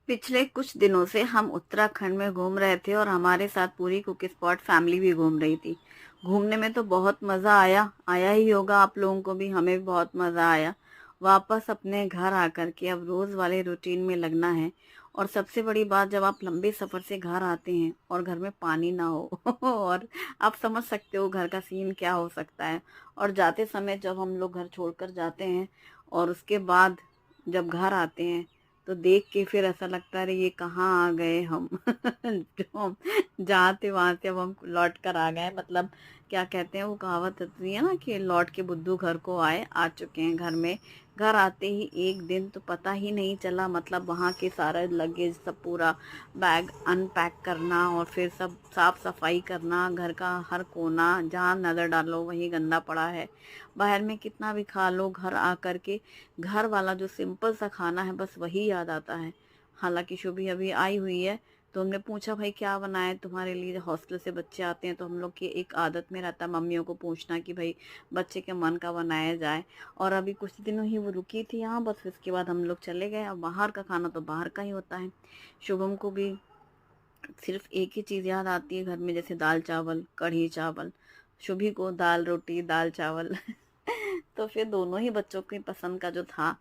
पिछले कुछ दिनों से हम उत्तराखंड में घूम रहे थे और हमारे साथ पूरी कुकी स्पॉट फैमिली भी घूम रही थी। घूमने में तो बहुत मज़ा आया, आया ही होगा आप लोगों को भी, हमें भी बहुत मज़ा आया। वापस अपने घर आकर के अब रोज़ वाले रूटीन में लगना है। और सबसे बड़ी बात, जब आप लंबे सफ़र से घर आते हैं और घर में पानी ना हो और आप समझ सकते हो घर का सीन क्या हो सकता है। और जाते समय जब हम लोग घर छोड़कर जाते हैं और उसके बाद जब घर आते हैं तो देख के फिर ऐसा लगता है अरे ये कहाँ आ गए हम जो हम जहाँ थे वहां से अब हम लौट कर आ गए। मतलब क्या कहते हैं, वो कहावत होती है ना कि लौट के बुद्धू घर को आए, आ चुके हैं घर में। घर आते ही एक दिन तो पता ही नहीं चला, मतलब वहाँ के सारा लगेज सब पूरा बैग अनपैक करना और फिर सब साफ सफाई करना, घर का हर कोना जहाँ नज़र डालो वहीं गंदा पड़ा है। बाहर में कितना भी खा लो, घर आ कर के घर वाला जो सिंपल सा खाना है बस वही याद आता है। हालांकि शुभी अभी आई हुई है तो हमने पूछा भाई क्या बनाया है तुम्हारे लिए। हॉस्टल से बच्चे आते हैं तो हम लोग की एक आदत में रहता है मम्मियों को पूछना कि भाई बच्चे के मन का बनाया जाए। और अभी कुछ दिनों ही वो रुकी थी यहाँ, बस इसके बाद हम लोग चले गए। अब बाहर का खाना तो बाहर का ही होता है। शुभम को भी सिर्फ एक ही चीज़ याद आती है घर में, जैसे दाल चावल कढ़ी चावल। शुभी को दाल रोटी दाल चावल तो फिर दोनों ही बच्चों की पसंद का जो था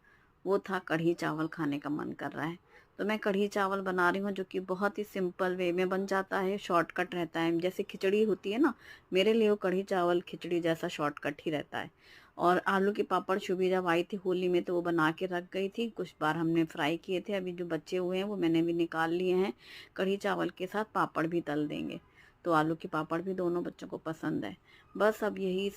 वो था कढ़ी चावल खाने का मन कर रहा है। तो मैं कढ़ी चावल बना रही हूँ जो कि बहुत ही सिंपल वे में बन जाता है, शॉर्टकट रहता है। जैसे खिचड़ी होती है ना, मेरे लिए वो कढ़ी चावल खिचड़ी जैसा शॉर्टकट ही रहता है। और आलू के पापड़ शुभी जब आई थी होली में तो वो बना के रख गई थी, कुछ बार हमने फ्राई किए थे, अभी जो बचे हुए हैं वो मैंने भी निकाल लिए हैं। कढ़ी चावल के साथ पापड़ भी तल देंगे। तो आलू के पापड़ भी दोनों बच्चों को पसंद है। बस अब यही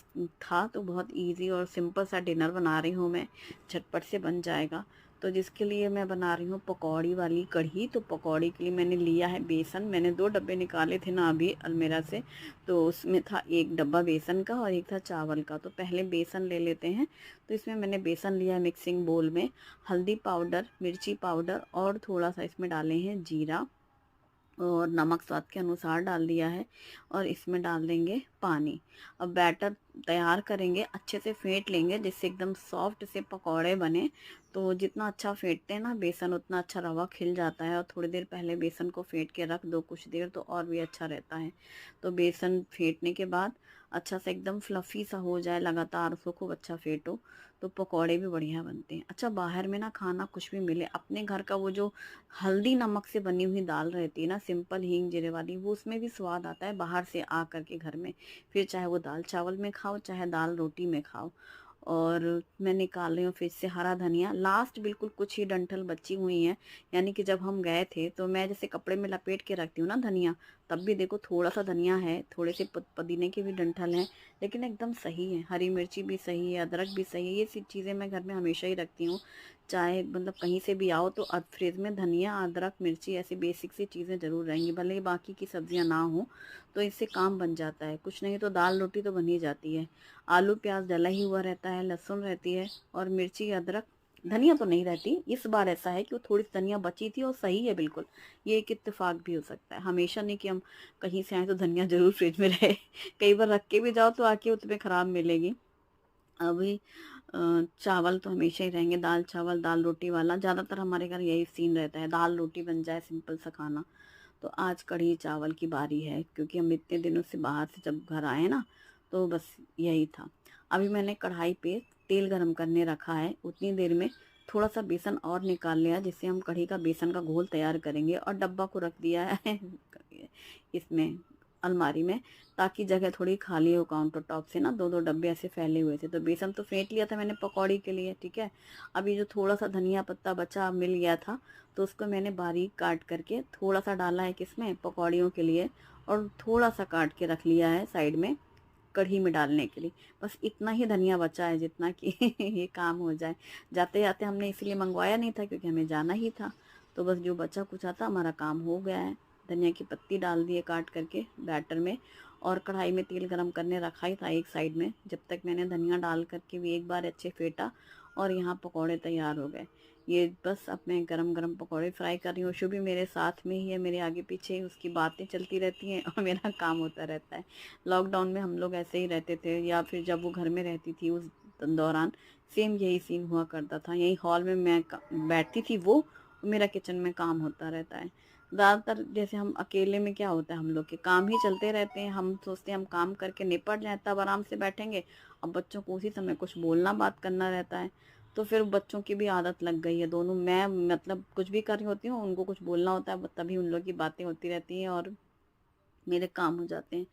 था, तो बहुत इजी और सिंपल सा डिनर बना रही हूँ मैं, झटपट से बन जाएगा। तो जिसके लिए मैं बना रही हूँ पकौड़ी वाली कढ़ी। तो पकौड़ी के लिए मैंने लिया है बेसन। मैंने 2 डब्बे निकाले थे ना अभी अलमीरा से, तो उसमें था 1 डब्बा बेसन का और एक था चावल का। तो पहले बेसन ले लेते हैं। तो इसमें मैंने बेसन लिया मिक्सिंग बोल में, हल्दी पाउडर मिर्ची पाउडर और थोड़ा सा इसमें डाले हैं जीरा और नमक स्वाद के अनुसार डाल दिया है। और इसमें डाल देंगे पानी। अब बैटर तैयार करेंगे, अच्छे से फेंट लेंगे जिससे एकदम सॉफ्ट से पकौड़े बने। तो जितना अच्छा फेंटते हैं ना बेसन उतना अच्छा रवा खिल जाता है। और थोड़ी देर पहले बेसन को फेंट के रख दो कुछ देर तो और भी अच्छा रहता है। तो बेसन फेंटने के बाद अच्छा से एकदम फ्लफ़ी सा हो जाए, लगातार उसको खूब अच्छा फेंटो, तो पकौड़े भी बढ़िया बनते हैं। अच्छा बाहर में ना खाना कुछ भी मिले, अपने घर का वो जो हल्दी नमक से बनी हुई दाल रहती है ना, सिंपल हींग जीरे वाली, वो उसमें भी स्वाद आता है बाहर से आ करके घर में। फिर चाहे वो दाल चावल में खाओ चाहे दाल रोटी में खाओ। और मैं निकाल रही हूँ फिर से हरा धनिया, लास्ट बिल्कुल कुछ ही डंठल बची हुई हैं। यानी कि जब हम गए थे तो मैं जैसे कपड़े में लपेट के रखती हूँ ना धनिया, तब भी देखो थोड़ा सा धनिया है, थोड़े से पुदीने के भी डंठल हैं, लेकिन एकदम सही है। हरी मिर्ची भी सही है, अदरक भी सही है, ये सब चीज़ें मैं घर में हमेशा ही रखती हूँ। चाहे मतलब कहीं से भी आओ तो फ्रिज में धनिया अदरक मिर्ची ऐसी बेसिक सी चीज़ें ज़रूर रहेंगी, भले ही बाकी की सब्जियां ना हो। तो इससे काम बन जाता है, कुछ नहीं तो दाल रोटी तो बन ही जाती है। आलू प्याज डला ही हुआ रहता है, लहसुन रहती है और मिर्ची अदरक। धनिया तो नहीं रहती, इस बार ऐसा है कि वो थोड़ी सी धनिया बची थी और सही है बिल्कुल। ये एक इत्तेफाक भी हो सकता है, हमेशा नहीं कि हम कहीं से आए तो धनिया जरूर फ्रिज में रहे कई बार रख के भी जाओ तो आके उसमें खराब मिलेगी। अभी चावल तो हमेशा ही रहेंगे, दाल चावल दाल रोटी वाला ज़्यादातर हमारे घर यही सीन रहता है, दाल रोटी बन जाए सिंपल सा खाना। तो आज कढ़ी चावल की बारी है क्योंकि हम इतने दिनों से बाहर से जब घर आए ना, तो बस यही था। अभी मैंने कढ़ाई पे तेल गरम करने रखा है, उतनी देर में थोड़ा सा बेसन और निकाल लिया जिससे हम कढ़ी का बेसन का घोल तैयार करेंगे। और डब्बा को रख दिया है इसमें अलमारी में, ताकि जगह थोड़ी खाली हो काउंटर टॉप से ना, 2-2 डब्बे ऐसे फैले हुए थे। तो बेसन तो फेंट लिया था मैंने पकौड़ी के लिए, ठीक है। अभी जो थोड़ा सा धनिया पत्ता बचा मिल गया था तो उसको मैंने बारीक काट करके थोड़ा सा डाला है किसमें पकौड़ियों के लिए, और थोड़ा सा काट के रख लिया है साइड में कढ़ी में डालने के लिए। बस इतना ही धनिया बचा है जितना कि ये काम हो जाए। जाते जाते हमने इसलिए मंगवाया नहीं था क्योंकि हमें जाना ही था। तो बस जो बचा कुचा था हमारा काम हो गया है। धनिया की पत्ती डाल दिए काट करके बैटर में, और कढ़ाई में तेल गरम करने रखा ही था एक साइड में, जब तक मैंने धनिया डाल करके भी एक बार अच्छे फेंटा। और यहाँ पकौड़े तैयार हो गए। ये बस अब मैं गरम गरम पकौड़े फ्राई कर रही हूँ। शुभी मेरे साथ में ही है, मेरे आगे पीछे ही, उसकी बातें चलती रहती हैं और मेरा काम होता रहता है। लॉकडाउन में हम लोग ऐसे ही रहते थे, या फिर जब वो घर में रहती थी उस दौरान सेम यही सीन हुआ करता था। यही हॉल में मैं बैठती थी वो, तो मेरा किचन में काम होता रहता है। ज़्यादातर जैसे हम अकेले में क्या होता है, हम लोग के काम ही चलते रहते हैं, हम सोचते हैं हम काम करके निपट जाएँ तब आराम से बैठेंगे। अब बच्चों को उसी समय कुछ बोलना बात करना रहता है, तो फिर बच्चों की भी आदत लग गई है। दोनों मैं मतलब कुछ भी कर रही होती हूँ, उनको कुछ बोलना होता है, तभी उन लोग की बातें होती रहती हैं और मेरे काम हो जाते हैं।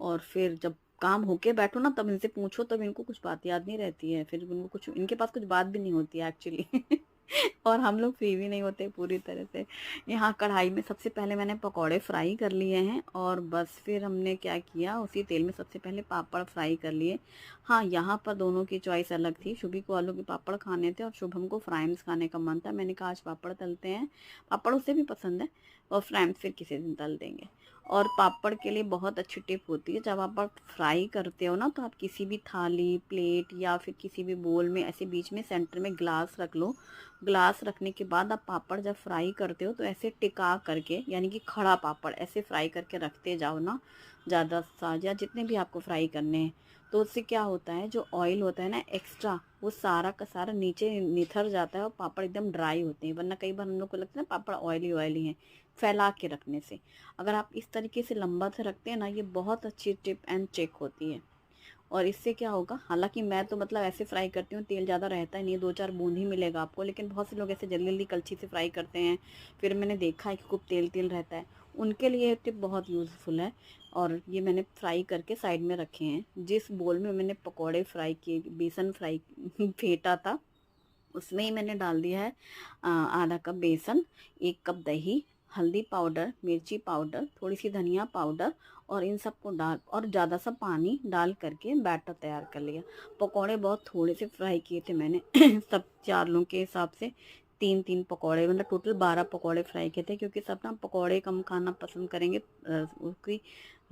और फिर जब काम होके बैठो ना तब इनसे पूछो, तब इनको कुछ बात याद नहीं रहती है, फिर उनको कुछ इनके पास कुछ बात भी नहीं होती है एक्चुअली। और हम लोग फ्री भी नहीं होते पूरी तरह से। यहाँ कढ़ाई में सबसे पहले मैंने पकौड़े फ्राई कर लिए हैं और बस फिर हमने क्या किया, उसी तेल में सबसे पहले पापड़ फ्राई कर लिए। हाँ, यहाँ पर दोनों की चॉइस अलग थी। शुभी को आलू के पापड़ खाने थे और शुभम को फ्राइम्स खाने का मन था। मैंने कहा आज पापड़ तलते हैं, पापड़ उसे भी पसंद है, और फ्राइम्स फिर किसी दिन तल देंगे। और पापड़ के लिए बहुत अच्छी टिप होती है, जब आप फ्राई करते हो ना तो आप किसी भी थाली, प्लेट या फिर किसी भी बोल में ऐसे बीच में सेंटर में ग्लास रख लो। ग्लास रखने के बाद आप पापड़ जब फ्राई करते हो तो ऐसे टिका करके, यानी कि खड़ा पापड़ ऐसे फ्राई करके रखते जाओ ना, ज़्यादा सा या जितने भी आपको फ्राई करने हैं। तो उससे क्या होता है, जो ऑयल होता है ना एक्स्ट्रा, वो सारा का सारा नीचे निथर जाता है और पापड़ एकदम ड्राई होते हैं। वरना कई बार हम लोग को लगता है ना पापड़ ऑयली ऑयली हैं, फैला के रखने से। अगर आप इस तरीके से लंबा से रखते हैं ना, ये बहुत अच्छी टिप एंड ट्रिक होती है। और इससे क्या होगा, हालांकि मैं तो मतलब ऐसे फ्राई करती हूँ, तेल ज़्यादा रहता ही नहीं, 2-4 बूंद ही मिलेगा आपको, लेकिन बहुत से लोग ऐसे जल्दी जल्दी कलछी से फ्राई करते हैं, फिर मैंने देखा है कि खूब तेल तेल रहता है। उनके लिए ये टिप बहुत यूज़फुल है। और ये मैंने फ्राई करके साइड में रखे हैं। जिस बोल में मैंने पकौड़े फ्राई किए, बेसन फ्राई फेंटा था, उसमें ही मैंने डाल दिया है आधा कप बेसन, 1 कप दही, हल्दी पाउडर, मिर्ची पाउडर, थोड़ी सी धनिया पाउडर, और इन सबको डाल और ज़्यादा सा पानी डाल करके बैटर तैयार कर लिया। पकौड़े बहुत थोड़े से फ्राई किए थे मैंने सब 4 लोगों के हिसाब से 3-3 पकौड़े, मतलब टोटल 12 पकौड़े फ्राई किए थे, क्योंकि सब ना पकौड़े कम खाना पसंद करेंगे। उसकी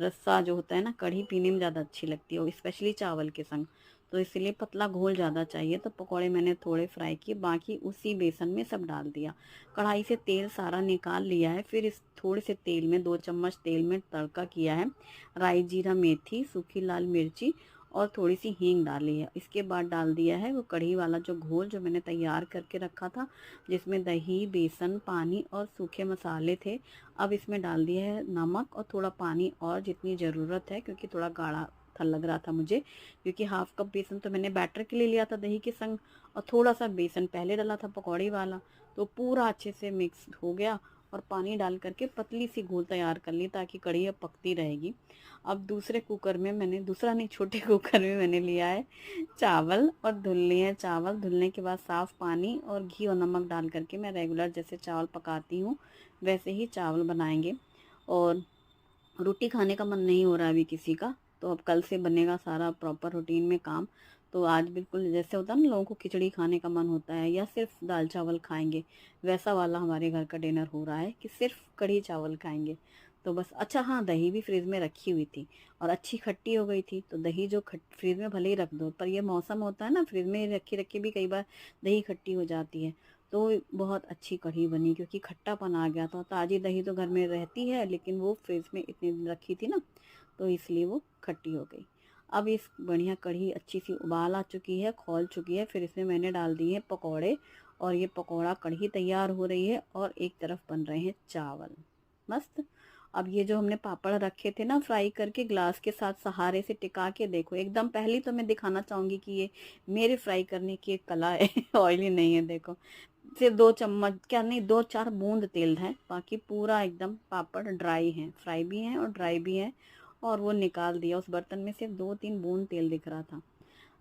रस्सा जो होता है ना, कढ़ी पीने में ज़्यादा अच्छी लगती है, स्पेशली चावल के संग। तो इसलिए पतला घोल ज़्यादा चाहिए, तो पकौड़े मैंने थोड़े फ्राई किए, बाकी उसी बेसन में सब डाल दिया। कढ़ाई से तेल सारा निकाल लिया है, फिर इस थोड़े से तेल में 2 चम्मच तेल में तड़का किया है। राई, जीरा, मेथी, सूखी लाल मिर्ची और थोड़ी सी हींग डाली है। इसके बाद डाल दिया है वो कढ़ी वाला जो घोल जो मैंने तैयार करके रखा था, जिसमें दही, बेसन, पानी और सूखे मसाले थे। अब इसमें डाल दिया है नमक और थोड़ा पानी और जितनी ज़रूरत है, क्योंकि थोड़ा गाढ़ा था लग रहा था मुझे, क्योंकि 1/2 कप बेसन तो मैंने बैटर के लिए लिया था दही के संग, और थोड़ा सा बेसन पहले डाला था पकौड़ी वाला। तो पूरा अच्छे से मिक्स हो गया और पानी डाल करके पतली सी घोल तैयार कर ली, ताकि कढ़ी अब पकती रहेगी। अब दूसरे कुकर में मैंने, दूसरा नहीं, छोटे कुकर में मैंने लिया है चावल और धुल लिए हैं चावल। धुलने के बाद साफ़ पानी और घी और नमक डाल करके मैं रेगुलर जैसे चावल पकाती हूँ वैसे ही चावल बनाएंगे। और रोटी खाने का मन नहीं हो रहा है अभी किसी का, तो अब कल से बनेगा सारा प्रॉपर रूटीन में काम। तो आज बिल्कुल जैसे होता है ना, लोगों को खिचड़ी खाने का मन होता है या सिर्फ दाल चावल खाएंगे, वैसा वाला हमारे घर का डिनर हो रहा है कि सिर्फ कढ़ी चावल खाएंगे। तो बस, अच्छा हाँ, दही भी फ्रिज में रखी हुई थी और अच्छी खट्टी हो गई थी। तो दही जो फ्रिज में भले ही रख दो, पर ये मौसम होता है ना, फ्रिज में रखी रखी भी कई बार दही खट्टी हो जाती है। तो बहुत अच्छी कढ़ी बनी, क्योंकि खट्टापन आ गया था। ताज़ी दही तो घर में रहती है, लेकिन वो फ्रिज में इतने दिन रखी थी ना, तो इसलिए वो खट्टी हो गई। अब इस बढ़िया कढ़ी अच्छी सी उबाल आ चुकी है, खौल चुकी है, फिर इसमें मैंने डाल दिए हैं पकौड़े, और ये पकौड़ा कढ़ी तैयार हो रही है और एक तरफ बन रहे हैं चावल। मस्त। अब ये जो हमने पापड़ रखे थे ना फ्राई करके, ग्लास के साथ सहारे से टिका के देखो, एकदम पहली तो मैं दिखाना चाहूंगी कि ये मेरे फ्राई करने की एक कला है। ऑयली नहीं है, देखो, सिर्फ 2 चम्मच, क्या नहीं, 2-4 बूंद तेल है, बाकी पूरा एकदम पापड़ ड्राई है, फ्राई भी हैं और ड्राई भी है। और वो निकाल दिया, उस बर्तन में सिर्फ 2-3 बूंद तेल दिख रहा था।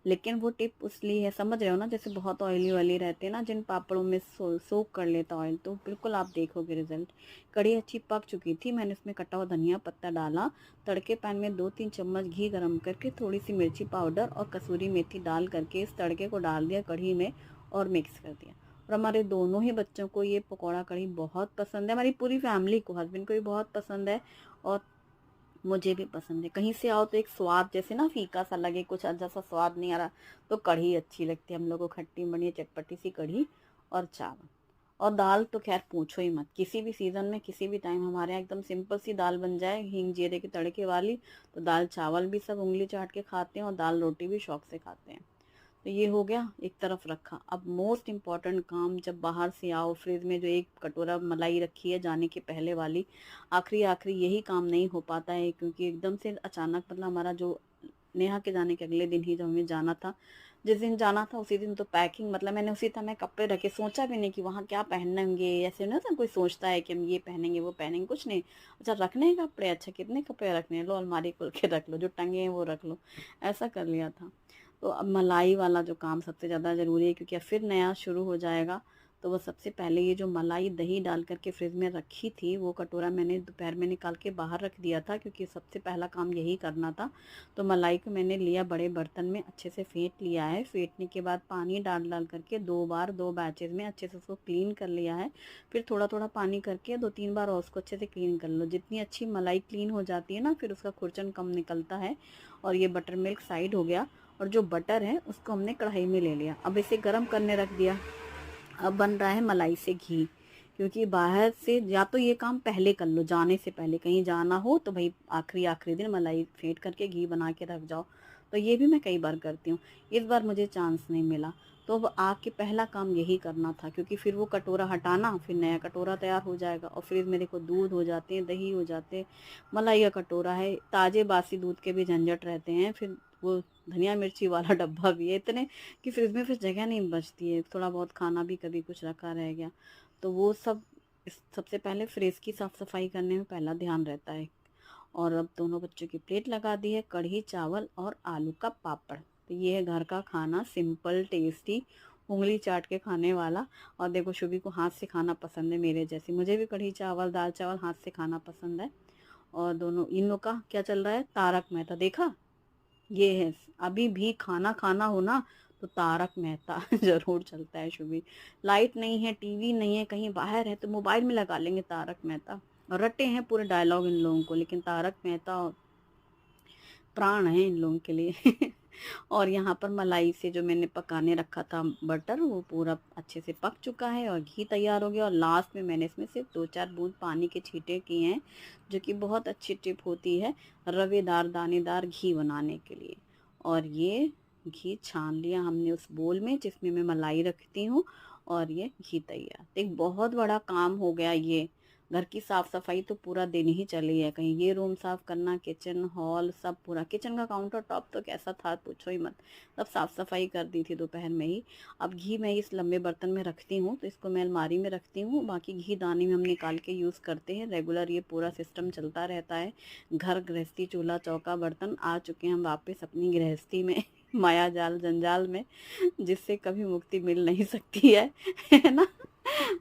लेकिन वो टिप उसलिए है, समझ रहे हो ना, जैसे बहुत ऑयली ऑयली रहते हैं ना जिन पापड़ों में सोक कर लेता ऑयल, तो बिल्कुल आप देखोगे रिजल्ट। कढ़ी अच्छी पक चुकी थी, मैंने उसमें कटा हुआ धनिया पत्ता डाला। तड़के पैन में 2-3 चम्मच घी गरम करके थोड़ी सी मिर्ची पाउडर और कसूरी मेथी डाल करके इस तड़के को डाल दिया कढ़ी में और मिक्स कर दिया। और हमारे दोनों ही बच्चों को ये पकौड़ा कढ़ी बहुत पसंद है, हमारी पूरी फैमिली को, हस्बैंड को भी बहुत पसंद है और मुझे भी पसंद है। कहीं से आओ तो एक स्वाद जैसे ना फीका सा लगे, कुछ अच्छा सा स्वाद नहीं आ रहा, तो कढ़ी अच्छी लगती है हम लोग को, खट्टी बढ़िया चटपटी सी कढ़ी और चावल। और दाल तो खैर पूछो ही मत, किसी भी सीज़न में किसी भी टाइम हमारे यहाँ एकदम सिंपल सी दाल बन जाए हींग जीरे के तड़के वाली, तो दाल चावल भी सब उंगली चाट के खाते हैं और दाल रोटी भी शौक से खाते हैं। तो ये हो गया, एक तरफ रखा। अब मोस्ट इम्पॉर्टेंट काम, जब बाहर से आओ, फ्रिज में जो एक कटोरा मलाई रखी है जाने के पहले वाली, आखिरी आखिरी यही काम नहीं हो पाता है, क्योंकि एकदम से अचानक मतलब हमारा जो नेहा के जाने के अगले दिन ही जब हमें जाना था, जिस दिन जाना था उसी दिन तो पैकिंग, मतलब मैंने उसी समय कपड़े रखे, सोचा भी नहीं कि वहाँ क्या पहनेंगे, ऐसे ना कोई सोचता है कि हम ये पहनेंगे वो पहनेंगे, कुछ नहीं। अच्छा रखने हैं कपड़े, अच्छा कितने कपड़े रखने हैं, लो अलमारी खोल के रख लो, जो टंगे हैं वो रख लो, ऐसा कर लिया था। तो अब मलाई वाला जो काम सबसे ज़्यादा ज़रूरी है, क्योंकि अब फिर नया शुरू हो जाएगा। तो वो सबसे पहले ये जो मलाई दही डाल करके फ्रिज में रखी थी, वो कटोरा मैंने दोपहर में निकाल के बाहर रख दिया था, क्योंकि सबसे पहला काम यही करना था। तो मलाई को मैंने लिया बड़े बर्तन में, अच्छे से फेंट लिया है। फेंटने के बाद पानी डाल डाल करके 2 बार 2 बैचेज़ में अच्छे से उसको क्लीन कर लिया है। फिर थोड़ा थोड़ा पानी करके 2-3 बार और उसको अच्छे से क्लीन कर लो। जितनी अच्छी मलाई क्लीन हो जाती है ना, फिर उसका खुरचन कम निकलता है। और ये बटर मिल्क साइड हो गया, और जो बटर है उसको हमने कढ़ाई में ले लिया। अब इसे गर्म करने रख दिया। अब बन रहा है मलाई से घी, क्योंकि बाहर से या तो ये काम पहले कर लो, जाने से पहले कहीं जाना हो तो भाई आखिरी आखिरी दिन मलाई फेंट करके घी बना के रख जाओ। तो ये भी मैं कई बार करती हूँ, इस बार मुझे चांस नहीं मिला। तो अब आके पहला काम यही करना था, क्योंकि फिर वो कटोरा हटाना, फिर नया कटोरा तैयार हो जाएगा। और फ्रिज में देखो दूध हो जाते हैं, दही हो जाते हैं, मलाई का कटोरा है, ताजे बासी दूध के भी झंझट रहते हैं। फिर वो धनिया मिर्ची वाला डब्बा भी है, इतने कि फ्रिज में फिर जगह नहीं बचती है। थोड़ा बहुत खाना भी कभी कुछ रखा रह गया, तो वो सब सबसे पहले फ्रिज की साफ़ सफाई करने में पहला ध्यान रहता है। और अब दोनों बच्चों की प्लेट लगा दी है, कढ़ी चावल और आलू का पापड़। तो ये है घर का खाना, सिंपल टेस्टी, उंगली चाट के खाने वाला। और देखो शुभी को हाथ से खाना पसंद है मेरे जैसे, मुझे भी कढ़ी चावल दाल चावल हाथ से खाना पसंद है। और दोनों इन लोग का क्या चल रहा है, तारक मेहता देखा। ये है, अभी भी खाना खाना हो ना तो तारक मेहता जरूर चलता है शुभी। लाइट नहीं है, टीवी नहीं है, कहीं बाहर है, तो मोबाइल में लगा लेंगे तारक मेहता। और रटे हैं पूरे डायलॉग इन लोगों को, लेकिन तारक मेहता प्राण है इन लोगों के लिए। और यहाँ पर मलाई से जो मैंने पकाने रखा था बटर, वो पूरा अच्छे से पक चुका है और घी तैयार हो गया। और लास्ट में मैंने इसमें सिर्फ 2-4 बूंद पानी के छींटे किए हैं, जो कि बहुत अच्छी टिप होती है रवेदार दानेदार घी बनाने के लिए। और ये घी छान लिया हमने उस बोल में जिसमें मैं मलाई रखती हूँ, और ये घी तैयार। एक बहुत बड़ा काम हो गया ये। घर की साफ सफाई तो पूरा दिन ही चली है, कहीं ये रूम साफ करना, किचन हॉल सब पूरा, किचन का काउंटर टॉप तो कैसा था पूछो ही मत, सब साफ सफाई कर दी थी दोपहर में ही। अब घी मैं इस लंबे बर्तन में रखती हूँ, तो इसको मैं अलमारी में रखती हूँ, बाकी घी दानी में हम निकाल के यूज़ करते हैं रेगुलर। ये पूरा सिस्टम चलता रहता है। घर गृहस्थी चूल्हा चौका बर्तन, आ चुके हैं हम वापस अपनी गृहस्थी में, माया जाल जंजाल में, जिससे कभी मुक्ति मिल नहीं सकती है ना।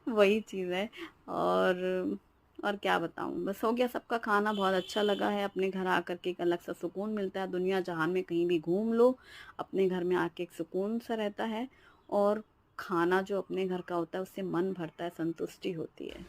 वही चीज़ है। और और क्या बताऊँ, बस हो गया। सबका खाना बहुत अच्छा लगा है। अपने घर आकर के एक अलग सा सुकून मिलता है। दुनिया जहान में कहीं भी घूम लो, अपने घर में आके एक सुकून सा रहता है। और खाना जो अपने घर का होता है उससे मन भरता है, संतुष्टि होती है।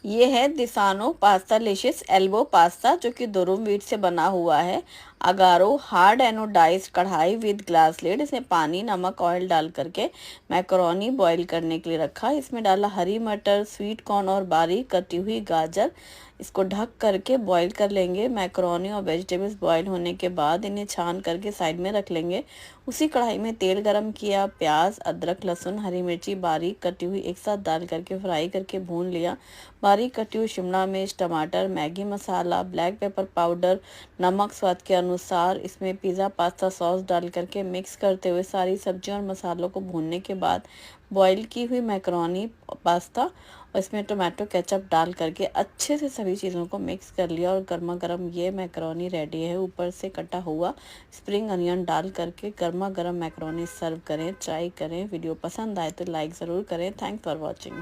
ये है दिसानो पास्ता लिशियस एल्बो पास्ता, जो कि दुरुम व्हीट से बना हुआ है। अगारो हार्ड एनोडाइज्ड कढ़ाई विद ग्लास लिड, इसमें पानी नमक ऑयल डाल करके मैकरोनी बॉईल करने के लिए रखा। इसमें डाला हरी मटर, स्वीट कॉर्न और बारीक कटी हुई गाजर। इसको ढक करके बॉईल कर लेंगे। मैकरोनी और वेजिटेबल्स बॉईल होने के बाद इन्हें छान करके साइड में रख लेंगे। उसी कढ़ाई में तेल गरम किया, प्याज अदरक लहसुन हरी मिर्ची बारीक कटी हुई एक साथ डाल करके फ्राई करके भून लिया। बारीक कटी हुई शिमला मिर्च, टमाटर, मैगी मसाला, ब्लैक पेपर पाउडर, नमक स्वाद के अनुसार, इसमें पिज़्ज़ा पास्ता सॉस डाल करके मिक्स करते हुए सारी सब्जियों और मसालों को भूनने के बाद बॉईल की हुई मैकरोनी पास्ता और इसमें टोमेटो केचप डाल करके अच्छे से सभी चीज़ों को मिक्स कर लिया। और गर्मा गर्म ये मैकरोनी रेडी है। ऊपर से कटा हुआ स्प्रिंग अनियन डाल करके गर्मा गर्म मैकरोनी सर्व करें। ट्राई करें। वीडियो पसंद आए तो लाइक ज़रूर करें। Thanks for watching.